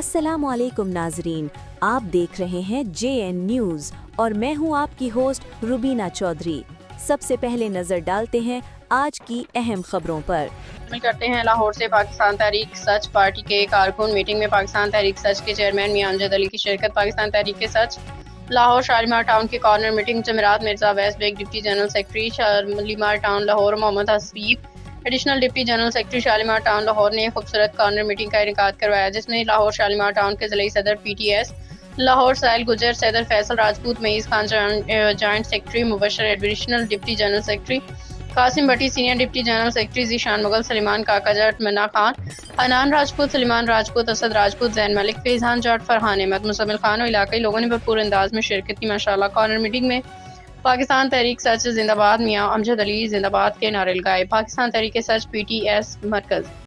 अस्सलाम वालेकुम नाजरीन, आप देख रहे हैं JN न्यूज़ और मैं हूं आपकी होस्ट रुबीना चौधरी। सबसे पहले नजर डालते हैं आज की अहम खबरों पर। करते हैं लाहौर से पाकिस्तान तहरीक सच पार्टी के कारकुन मीटिंग में पाकिस्तान तहरीक सच के चेयरमैन मियां अमजद अली की शिरकत। पाकिस्तान तहरीक के सच लाहौर शालीमार टाउन के कॉर्नर मीटिंग जमेरात मिर्जा वेस्ट Baig deputy general secretary Shalimar town Lahore Mohammad Haseeb additional deputy general secretary Shalimar town Lahore ने खूबसूरत कॉर्नर मीटिंग का इनेकाद करवाया, जिसमें लाहौर शालीमार टाउन के ज़िला सदर PTS लाहौर साहिल गुजर, सैदर Faisal Rajput, Moiz Khan joint secretary Mubashir, additional deputy general secretary Qasim Bhatti, senior deputy general secretary Zeeshan Mughal, Suleman Kaka Jatt, मन्ना खान, हनान राजपूत, सलीमान राजपूत, असद राजपूत, जैन मलिक, फैजान जट, फरहान अहमद, मुसम्मिल खान और इलाकाई लोगों ने भरपूर अंदाज में शिरकत की। माशाअल्लाह। कॉर्नर मीटिंग में पाकिस्तान तहरीक सच जिंदाबाद, मियां अमजद अली जिंदाबाद के नारे लगाए। पाकिस्तान तहरीक सच PTS मरकज।